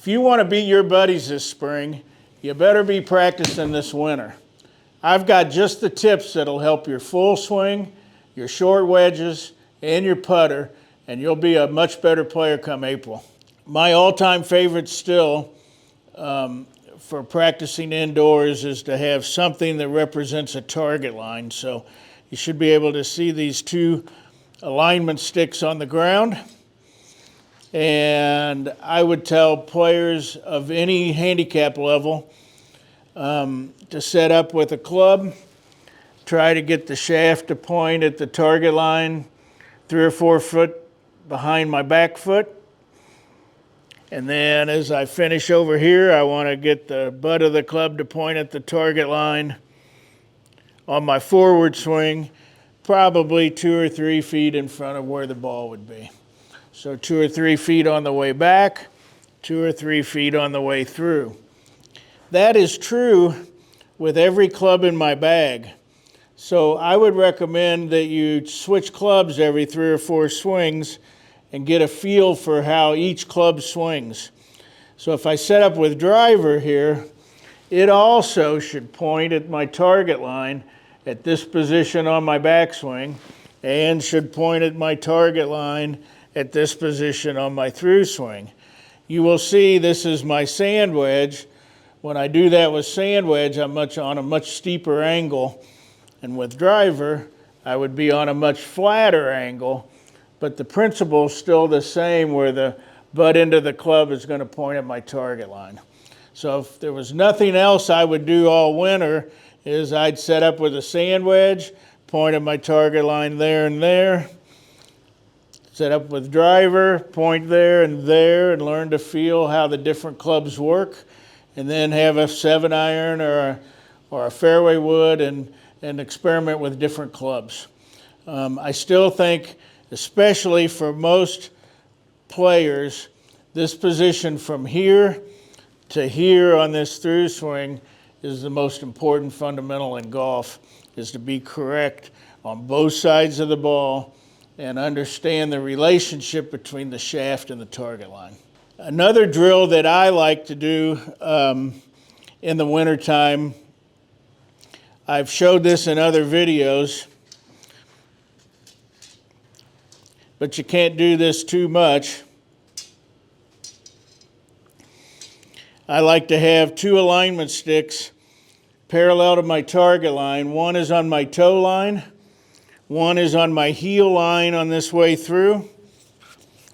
If you want to beat your buddies this spring, you better be practicing this winter. I've got just the tips that'll help your full swing, your short wedges, and your putter, and you'll be a much better player come April. My all-time favorite still for practicing indoors is to have something that represents a target line. So you should be able to see these two alignment sticks on the ground. And I would tell players of any handicap level to set up with a club, try to get the shaft to point at the target line 3 or 4 foot behind my back foot. And then as I finish over here, I want to get the butt of the club to point at the target line on my forward swing, probably 2 or 3 feet in front of where the ball would be. So 2 or 3 feet on the way back, 2 or 3 feet on the way through. That is true with every club in my bag. So I would recommend that you switch clubs every 3 or 4 swings and get a feel for how each club swings. So if I set up with driver here, it also should point at my target line at this position on my backswing and should point at my target line at this position on my through swing. You will see this is my sand wedge. When I do that with sand wedge, I'm on a much steeper angle. And with driver, I would be on a much flatter angle. But the principle is still the same, where the butt end of the club is going to point at my target line. So if there was nothing else I would do all winter, is I'd set up with a sand wedge, point at my target line there and there, set up with driver, point there, and learn to feel how the different clubs work, and then have a 7-iron or a fairway wood and experiment with different clubs. I still think, especially for most players, this position from here to here on this through swing is the most important fundamental in golf, is to be correct on both sides of the ball and understand the relationship between the shaft and the target line. Another drill that I like to do in the wintertime, I've showed this in other videos, but you can't do this too much. I like to have 2 alignment sticks parallel to my target line. One is on my toe line, one is on my heel line on this way through.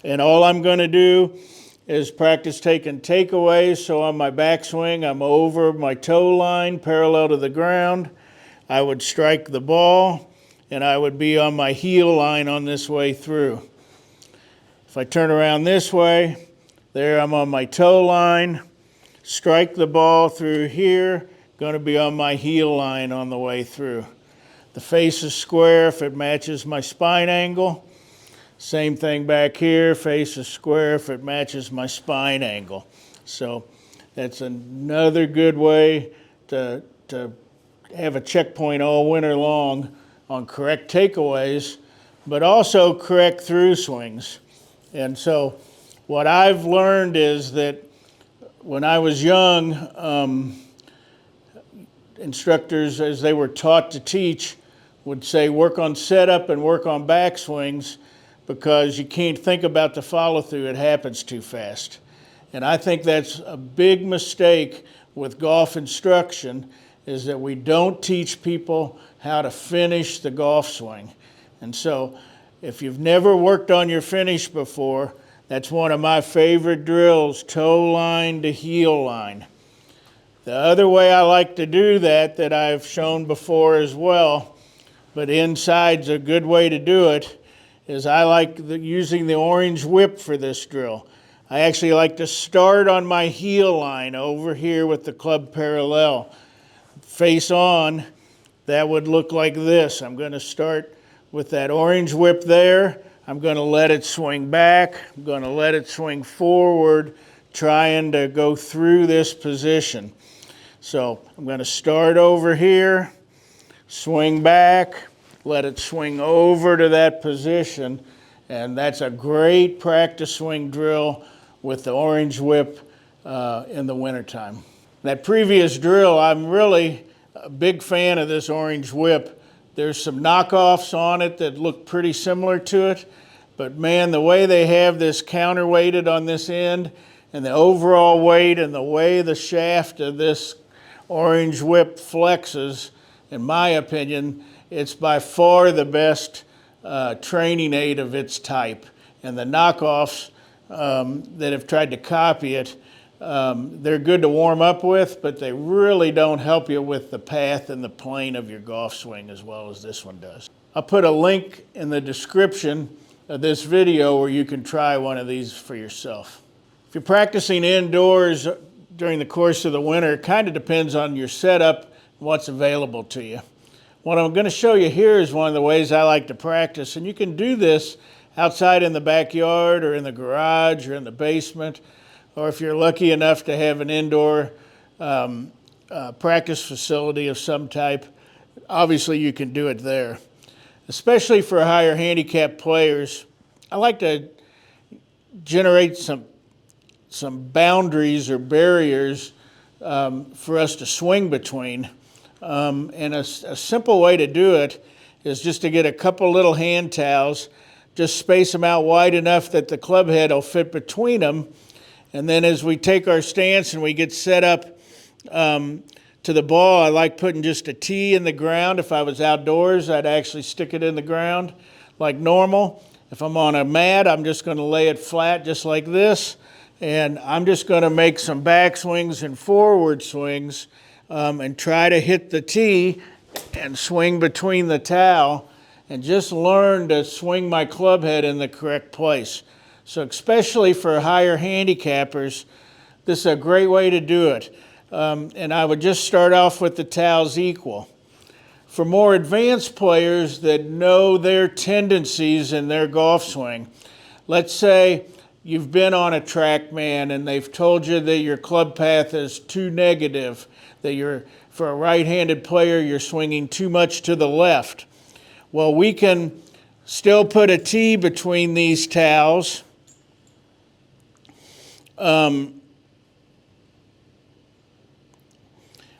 And all I'm going to do is practice taking takeaways. So on my backswing, I'm over my toe line parallel to the ground. I would strike the ball, and I would be on my heel line on this way through. If I turn around this way, there I'm on my toe line, strike the ball through here, going to be on my heel line on the way through. The face is square if it matches my spine angle. Same thing back here, face is square if it matches my spine angle. So that's another good way to have a checkpoint all winter long on correct takeaways, but also correct through swings. And so what I've learned is that when I was young, instructors, as they were taught to teach, would say work on setup and work on backswings, because you can't think about the follow-through. It happens too fast. And I think that's a big mistake with golf instruction, is that we don't teach people how to finish the golf swing. And so if you've never worked on your finish before, that's one of my favorite drills, toe line to heel line. The other way I like to do that I've shown before as well, but inside's a good way to do it, is I like using the orange whip for this drill. I actually like to start on my heel line over here with the club parallel. Face on, that would look like this. I'm going to start with that orange whip there. I'm going to let it swing back. I'm going to let it swing forward, trying to go through this position. So I'm going to start over here, swing back, let it swing over to that position, and that's a great practice swing drill with the orange whip in the wintertime. That previous drill, I'm really a big fan of this orange whip. There's some knockoffs on it that look pretty similar to it, but man, the way they have this counterweighted on this end and the overall weight and the way the shaft of this orange whip flexes, in my opinion, it's by far the best training aid of its type. And the knockoffs that have tried to copy it, they're good to warm up with, but they really don't help you with the path and the plane of your golf swing as well as this one does. I'll put a link in the description of this video where you can try one of these for yourself. If you're practicing indoors during the course of the winter, it kind of depends on your setup and what's available to you. What I'm going to show you here is one of the ways I like to practice, and you can do this outside in the backyard or in the garage or in the basement, or if you're lucky enough to have an indoor practice facility of some type, obviously you can do it there. Especially for higher handicap players, I like to generate some boundaries or barriers for us to swing between. And a simple way to do it is just to get a couple little hand towels, just space them out wide enough that the club head will fit between them. And then as we take our stance and we get set up to the ball, I like putting just a tee in the ground. If I was outdoors, I'd actually stick it in the ground like normal. If I'm on a mat, I'm just going to lay it flat just like this. And I'm just going to make some back swings and forward swings and try to hit the tee and swing between the towel and just learn to swing my club head in the correct place. So especially for higher handicappers, this is a great way to do it. And I would just start off with the towels equal. For more advanced players that know their tendencies in their golf swing, let's say you've been on a TrackMan and they've told you that your club path is too negative, that for a right-handed player, you're swinging too much to the left. Well, we can still put a tee between these towels.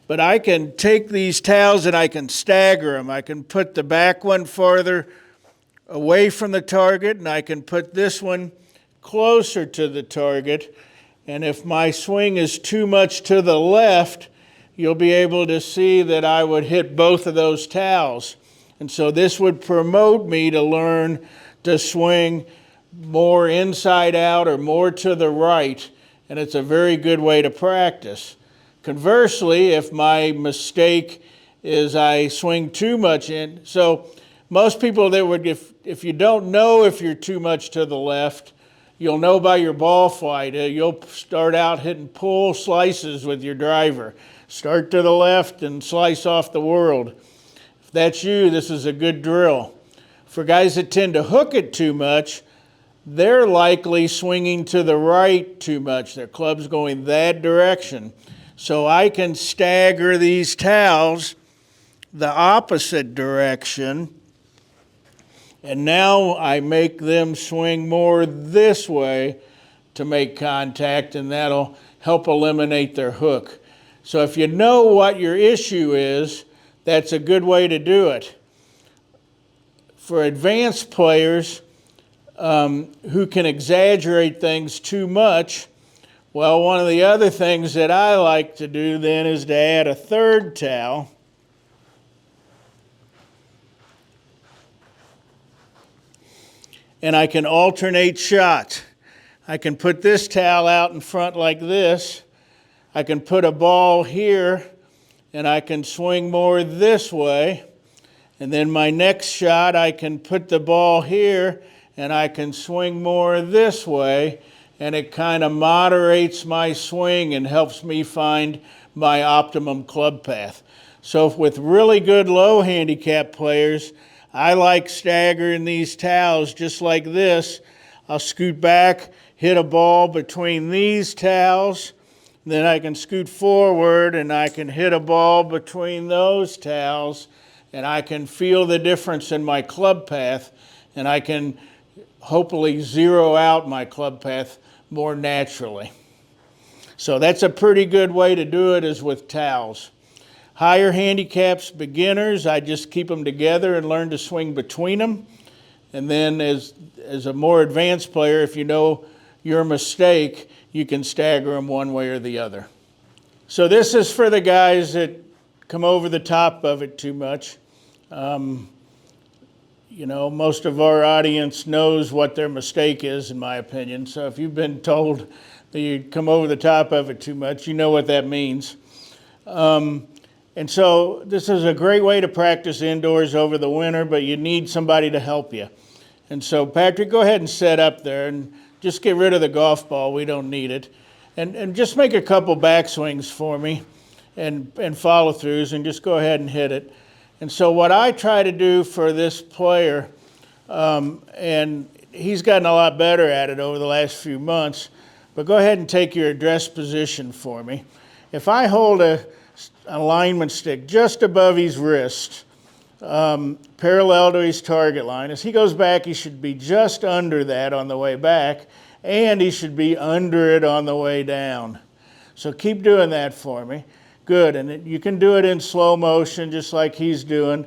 But I can take these towels and I can stagger them. I can put the back one farther away from the target, and I can put this one closer to the target. And if my swing is too much to the left, you'll be able to see that I would hit both of those towels. And so this would promote me to learn to swing more inside out or more to the right, and it's a very good way to practice. Conversely, if my mistake is I swing too much in, so most people that would, if you don't know if you're too much to the left, you'll know by your ball flight. You'll start out hitting pull slices with your driver. Start to the left and slice off the world. If that's you, this is a good drill. For guys that tend to hook it too much, they're likely swinging to the right too much. Their club's going that direction. So I can stagger these towels the opposite direction, and now I make them swing more this way to make contact, and that'll help eliminate their hook. So if you know what your issue is, that's a good way to do it. For advanced players who can exaggerate things too much, well, one of the other things that I like to do then is to add a third towel. And I can alternate shots. I can put this towel out in front like this. I can put a ball here, and I can swing more this way. And then my next shot, I can put the ball here, and I can swing more this way. And it kind of moderates my swing and helps me find my optimum club path. So with really good low handicap players, I like staggering these towels just like this. I'll scoot back, hit a ball between these towels, then I can scoot forward and I can hit a ball between those towels, and I can feel the difference in my club path, and I can hopefully zero out my club path more naturally. So that's a pretty good way to do it, is with towels. Higher handicaps, beginners, I just keep them together and learn to swing between them. And then as a more advanced player, if you know your mistake, you can stagger them one way or the other. So this is for the guys that come over the top of it too much. You know, most of our audience knows what their mistake is, in my opinion. So if you've been told that you come over the top of it too much, you know what that means. And so this is a great way to practice indoors over the winter, but you need somebody to help you. And so, Patrick, go ahead and set up there and just get rid of the golf ball. We don't need it. And just make a couple backswings for me and follow-throughs, and just go ahead and hit it. And so what I try to do for this player, and he's gotten a lot better at it over the last few months, but go ahead and take your address position for me. If I hold an alignment stick just above his wrist, parallel to his target line, as he goes back, he should be just under that on the way back, and he should be under it on the way down. So keep doing that for me. Good, and you can do it in slow motion just like he's doing,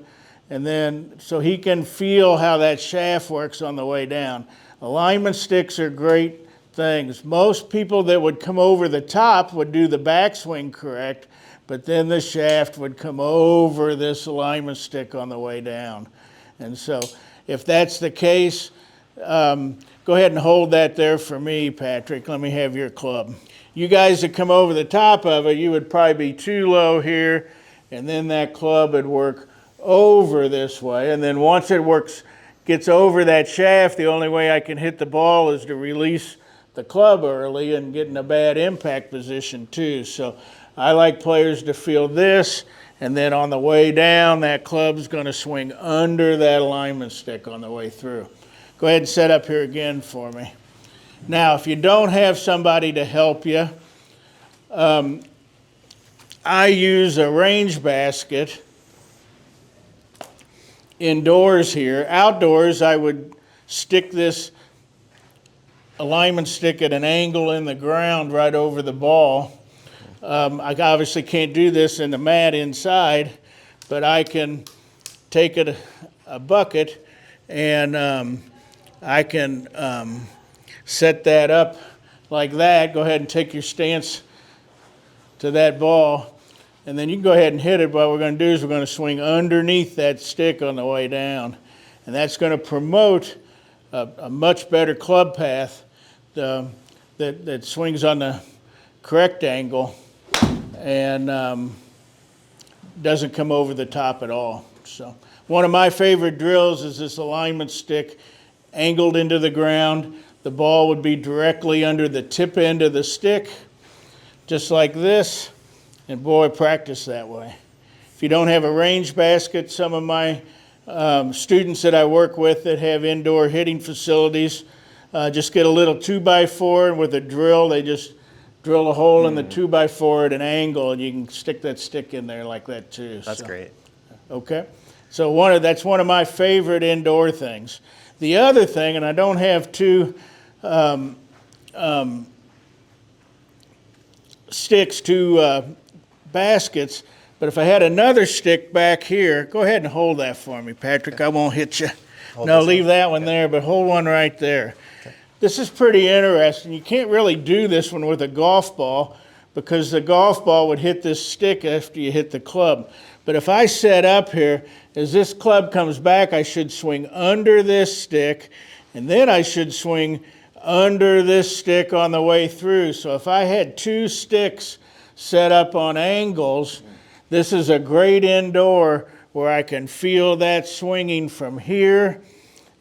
and then so he can feel how that shaft works on the way down. Alignment sticks are great things. Most people that would come over the top would do the backswing correct, but then the shaft would come over this alignment stick on the way down. And so if that's the case, go ahead and hold that there for me, Patrick. Let me have your club. You guys that come over the top of it, you would probably be too low here, and then that club would work over this way. And then once it gets over that shaft, the only way I can hit the ball is to release the club early and get in a bad impact position too. So I like players to feel this, and then on the way down, that club's going to swing under that alignment stick on the way through. Go ahead and set up here again for me. Now, if you don't have somebody to help you, I use a range basket indoors here. Outdoors, I would stick this alignment stick at an angle in the ground right over the ball. I obviously can't do this in the mat inside, but I can take a bucket and I can set that up like that. Go ahead and take your stance to that ball, and then you can go ahead and hit it. What we're going to do is we're going to swing underneath that stick on the way down, and that's going to promote a much better club path that swings on the correct angle and doesn't come over the top at all. So one of my favorite drills is this alignment stick angled into the ground. The ball would be directly under the tip end of the stick, just like this, and boy, practice that way. If you don't have a range basket, some of my students that I work with that have indoor hitting facilities just get a little 2x4, and with a drill, they just drill a hole in the 2x4 at an angle, and you can stick that stick in there like that too. That's great. Okay, so that's one of my favorite indoor things. The other thing, and I don't have two sticks, two baskets, but if I had another stick back here, go ahead and hold that for me, Patrick. I won't hit you. No, leave that one there, but hold one right there. Okay. This is pretty interesting. You can't really do this one with a golf ball because the golf ball would hit this stick after you hit the club. But if I set up here, as this club comes back, I should swing under this stick, and then I should swing under this stick on the way through. So if I had two sticks set up on angles, this is a great indoor where I can feel that swinging from here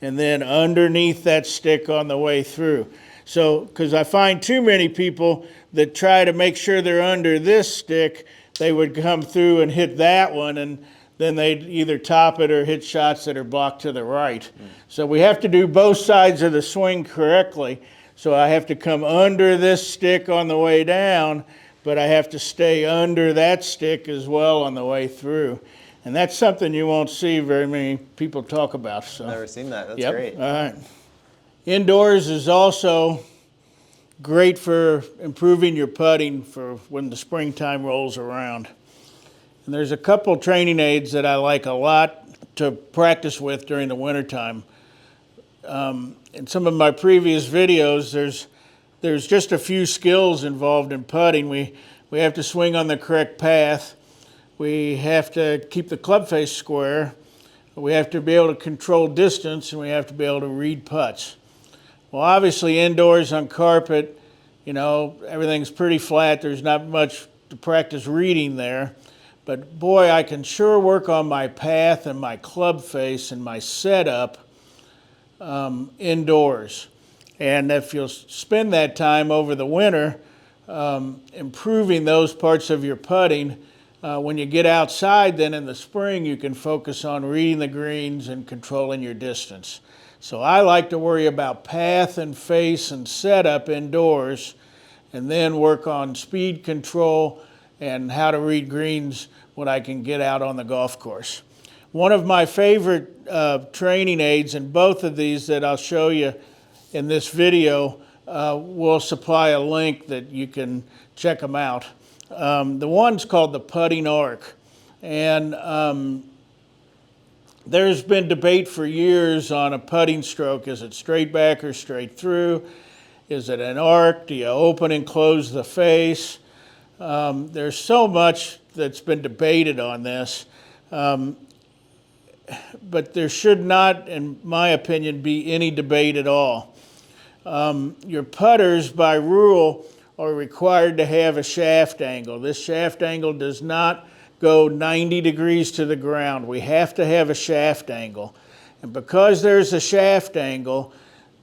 and then underneath that stick on the way through. So, because I find too many people that try to make sure they're under this stick, they would come through and hit that one, and then they'd either top it or hit shots that are blocked to the right. So we have to do both sides of the swing correctly. So I have to come under this stick on the way down, but I have to stay under that stick as well on the way through. And that's something you won't see very many people talk about. So. Never seen that. That's Yep. great. All right. Indoors is also great for improving your putting for when the springtime rolls around. And there's a couple training aids that I like a lot to practice with during the wintertime. In some of my previous videos, there's just a few skills involved in putting. We have to swing on the correct path. We have to keep the club face square. We have to be able to control distance, and we have to be able to read putts. Well, obviously indoors on carpet, everything's pretty flat. There's not much to practice reading there. But boy, I can sure work on my path and my club face and my setup indoors. And if you'll spend that time over the winter improving those parts of your putting, when you get outside then in the spring, you can focus on reading the greens and controlling your distance. So I like to worry about path and face and setup indoors, and then work on speed control and how to read greens when I can get out on the golf course. One of my favorite training aids, and both of these that I'll show you in this video, will supply a link that you can check them out. The one's called the putting arc, and there's been debate for years on a putting stroke. Is it straight back or straight through? Is it an arc? Do you open and close the face? There's so much that's been debated on this, but there should not, in my opinion, be any debate at all. Your putters, by rule, are required to have a shaft angle. This shaft angle does not go 90 degrees to the ground. We have to have a shaft angle. And because there's a shaft angle,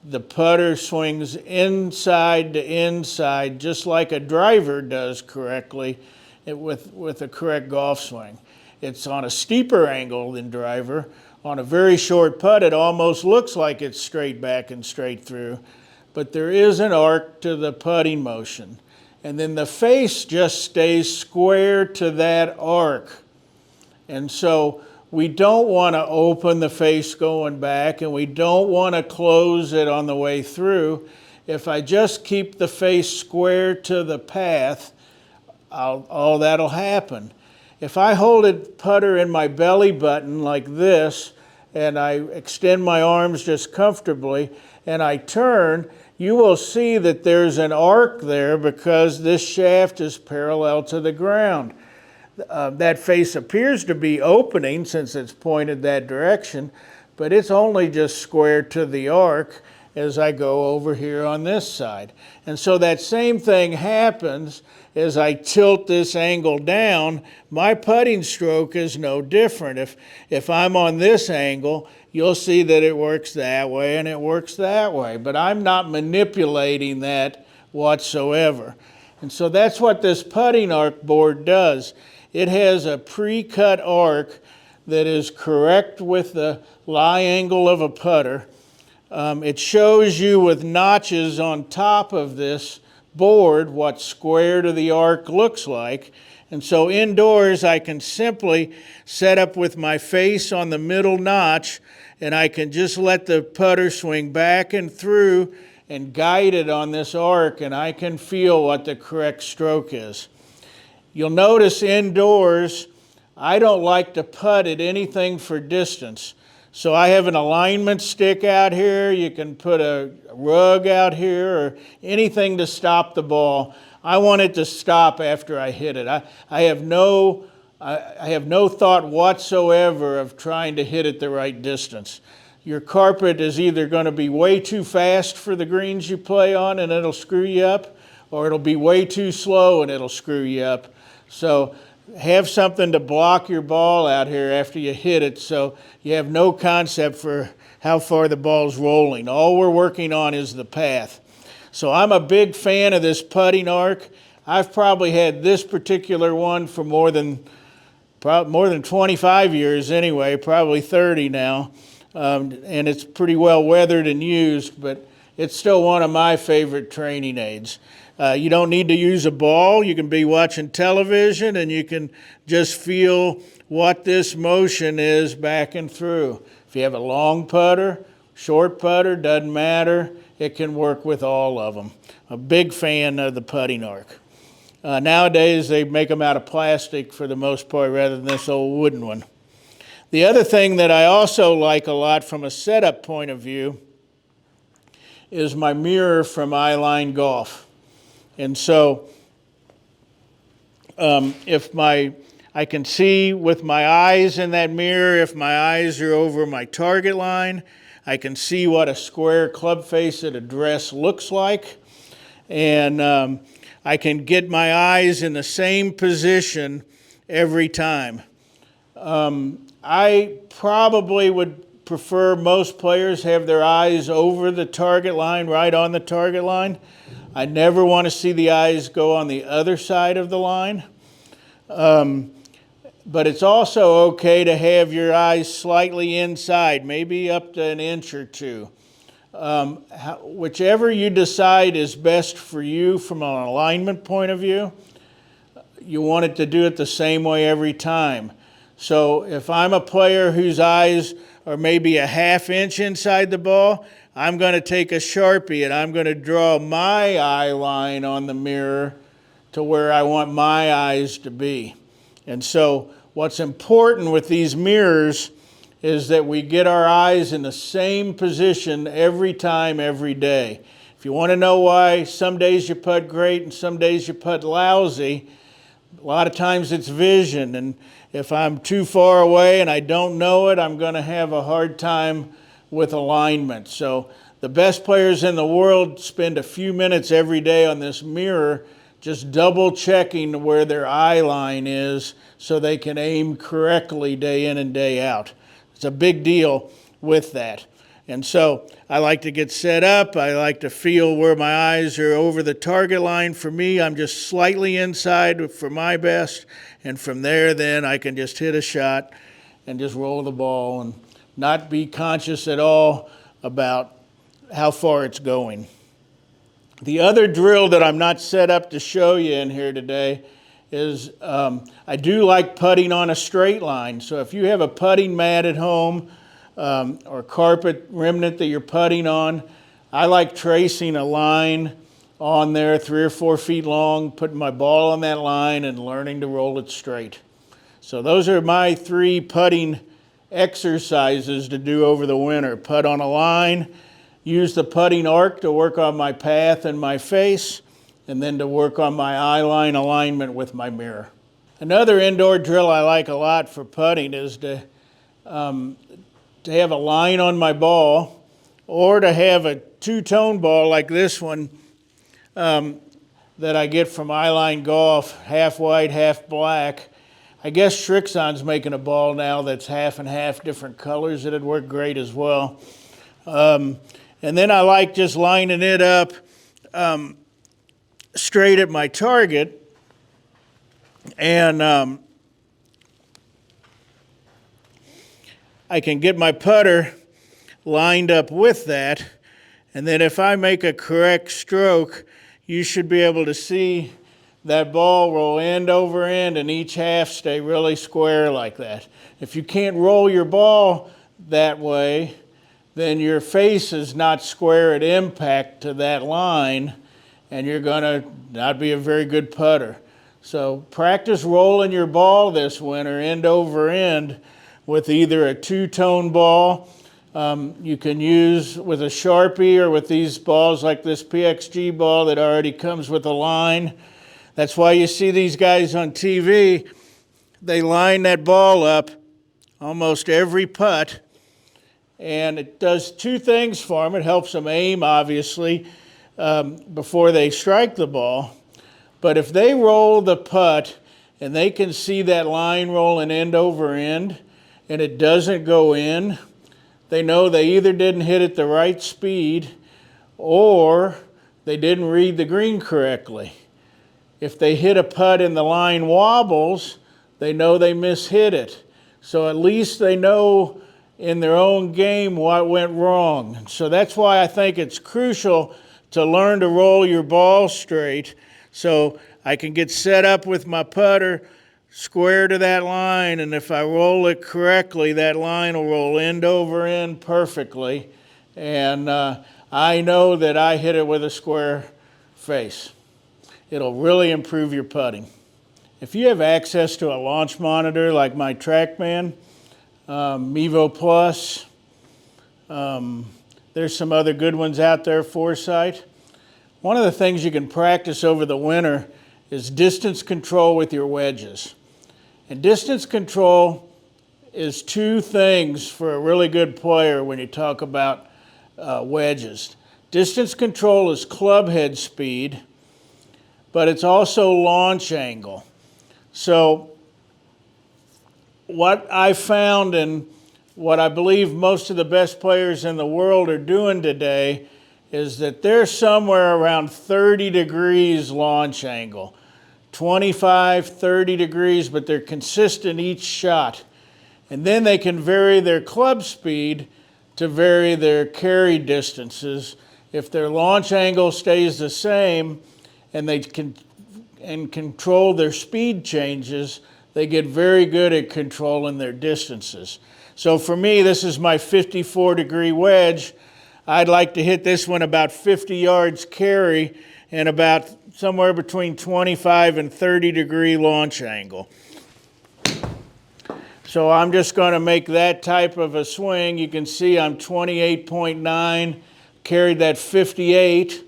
the putter swings inside to inside, just like a driver does correctly with a correct golf swing. It's on a steeper angle than driver. On a very short putt, it almost looks like it's straight back and straight through, but there is an arc to the putting motion. And then the face just stays square to that arc. And so we don't want to open the face going back, and we don't want to close it on the way through. If I just keep the face square to the path, all that'll happen. If I hold a putter in my belly button like this, and I extend my arms just comfortably, and I turn, you will see that there's an arc there because this shaft is parallel to the ground. That face appears to be opening since it's pointed that direction, but it's only just square to the arc as I go over here on this side. And so that same thing happens as I tilt this angle down. My putting stroke is no different. If I'm on this angle, you'll see that it works that way and it works that way, but I'm not manipulating that whatsoever. And so that's what this putting arc board does. It has a pre-cut arc that is correct with the lie angle of a putter. It shows you with notches on top of this board what square to the arc looks like. And so indoors I can simply set up with my face on the middle notch, and I can just let the putter swing back and through and guide it on this arc, and I can feel what the correct stroke is. You'll notice indoors I don't like to putt at anything for distance. So I have an alignment stick out here. You can put a rug out here or anything to stop the ball. I want it to stop after I hit it. I have no thought whatsoever of trying to hit it the right distance. Your carpet is either going to be way too fast for the greens you play on and it'll screw you up, or it'll be way too slow and it'll screw you up. So have something to block your ball out here after you hit it so you have no concept for how far the ball's rolling. All we're working on is the path. So I'm a big fan of this putting arc. I've probably had this particular one for more than 25 years anyway, probably 30 now. And it's pretty well weathered and used, but it's still one of my favorite training aids. You don't need to use a ball. You can be watching television and you can just feel what this motion is back and through. If you have a long putter, short putter, doesn't matter. it can work with all of them. A big fan of the putting arc. Nowadays, they make them out of plastic for the most part rather than this old wooden one. The other thing that I also like a lot from a setup point of view is my mirror from Eyeline Golf. And so I can see with my eyes in that mirror, if my eyes are over my target line, I can see what a square club face at a dress looks like. And I can get my eyes in the same position every time. I probably would prefer most players have their eyes over the target line, right on the target line. I never want to see the eyes go on the other side of the line. But it's also okay to have your eyes slightly inside, maybe up to an inch or two. Whichever you decide is best for you from an alignment point of view, you want it to do it the same way every time. So if I'm a player whose eyes are maybe a ½ inch inside the ball, I'm going to take a Sharpie and I'm going to draw my eye line on the mirror to where I want my eyes to be. And so what's important with these mirrors is that we get our eyes in the same position every time, every day. If you want to know why some days you putt great and some days you putt lousy, a lot of times it's vision. And if I'm too far away and I don't know it, I'm going to have a hard time with alignment. So the best players in the world spend a few minutes every day on this mirror just double checking where their eye line is so they can aim correctly day in and day out. It's a big deal with that. And so I like to get set up. I like to feel where my eyes are over the target line. For me, I'm just slightly inside for my best. And from there, then I can just hit a shot and just roll the ball and not be conscious at all about how far it's going. The other drill that I'm not set up to show you in here today is I do like putting on a straight line. So if you have a putting mat at home or carpet remnant that you're putting on, I like tracing a line on there 3 or 4 feet long, putting my ball on that line and learning to roll it straight. So those are my 3 putting exercises to do over the winter. Putt on a line, use the putting arc to work on my path and my face, and then to work on my eye line alignment with my mirror. Another indoor drill I like a lot for putting is to have a line on my ball, or to have a two-tone ball like this one that I get from Eyeline Golf, half white, half black. I guess Shrixon's making a ball now that's half and half different colors. It'd work great as well. And then I like just lining it up straight at my target. And I can get my putter lined up with that. And then if I make a correct stroke, you should be able to see that ball roll end over end and each half stay really square like that. If you can't roll your ball that way, then your face is not square at impact to that line, and you're going to not be a very good putter. So practice rolling your ball this winter end over end with either a two-tone ball. You can use with a Sharpie or with these balls like this PXG ball that already comes with a line. That's why you see these guys on TV. They line that ball up almost every putt. And it does 2 things for them. It helps them aim, obviously, before they strike the ball. But if they roll the putt and they can see that line rolling end over end and it doesn't go in, they know they either didn't hit it the right speed or they didn't read the green correctly. If they hit a putt and the line wobbles, they know they mishit it. So at least they know in their own game what went wrong. So that's why I think it's crucial to learn to roll your ball straight so I can get set up with my putter square to that line, and if I roll it correctly, that line will roll end over end perfectly. And I know that I hit it with a square face. It'll really improve your putting. If you have access to a launch monitor like my TrackMan, Mevo Plus, there's some other good ones out there, Foresight. One of the things you can practice over the winter is distance control with your wedges. And distance control is two things for a really good player when you talk about wedges. Distance control is club head speed, but it's also launch angle. So what I found and what I believe most of the best players in the world are doing today is that they're somewhere around 30 degrees launch angle. 25, 30 degrees, but they're consistent each shot. And then they can vary their club speed to vary their carry distances. If their launch angle stays the same and they can control their speed changes, they get very good at controlling their distances. So for me, this is my 54-degree wedge. I'd like to hit this one about 50 yards carry and about somewhere between 25 and 30-degree launch angle. So I'm just going to make that type of a swing. You can see I'm 28.9, carried that 58,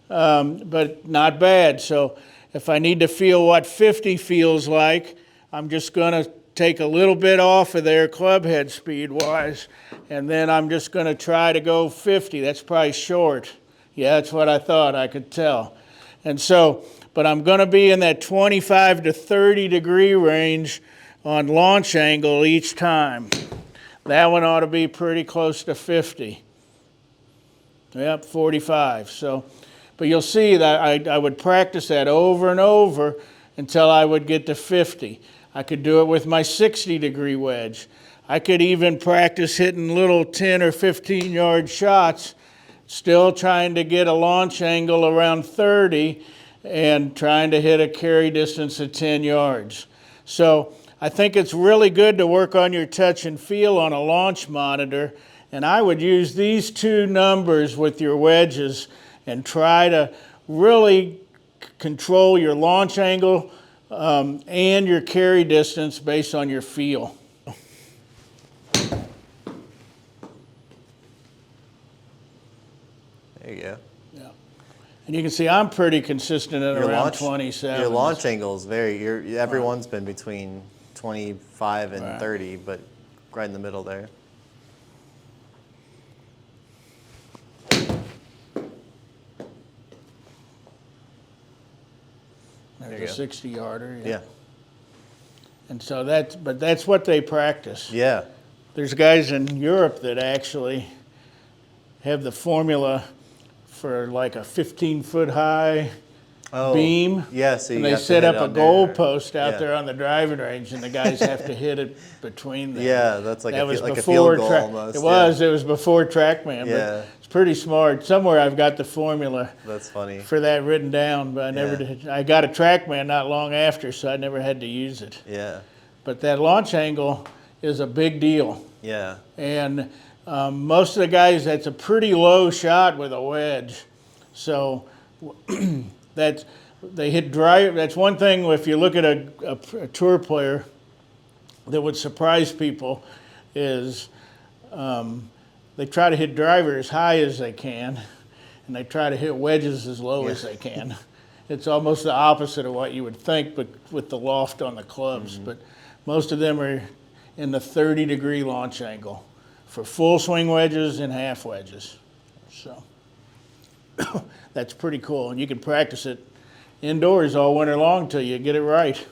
but not bad. So if I need to feel what 50 feels like, I'm just going to take a little bit off of there club head speed wise, and then I'm just going to try to go 50. That's probably short. Yeah, that's what I thought, I could tell. And so, but I'm going to be in that 25 to 30 degree range on launch angle each time. That one ought to be pretty close to 50. Yep, 45. So, but you'll see that I would practice that over and over until I would get to 50. I could do it with my 60-degree wedge. I could even practice hitting little 10 or 15-yard shots, still trying to get a launch angle around 30 and trying to hit a carry distance of 10 yards. So I think it's really good to work on your touch and feel on a launch monitor, and I would use these two numbers with your wedges and try to really control your launch angle and your carry distance based on your feel. There you go. Yeah. And you can see I'm pretty consistent at around 27. Your launch angle is everyone's been between 25 and 30, but right in the middle there. There's a 60-yarder. Yeah. And so that's what they practice. Yeah. There's guys in Europe that actually have the formula for like a 15-foot high beam. Yeah, so and they set up a goal post out there on the driving range, and the guys have to hit it between them. Yeah, that's like a before field goal almost. It was before TrackMan, but it's pretty smart. Somewhere I've got the formula. That's funny. For that written down, but I never did. I got a TrackMan not long after, so I never had to use it. Yeah. But that launch angle is a big deal. Yeah. And most of the guys, that's a pretty low shot with a wedge. So they hit drive. That's one thing if you look at a tour player that would surprise people is they try to hit driver as high as they can, and they try to hit wedges as low as they can. It's almost the opposite of what you would think, but with the loft on the clubs. Mm-hmm. But most of them are in the 30-degree launch angle for full swing wedges and half wedges. So that's pretty cool, and you can practice it indoors all winter long till you get it right.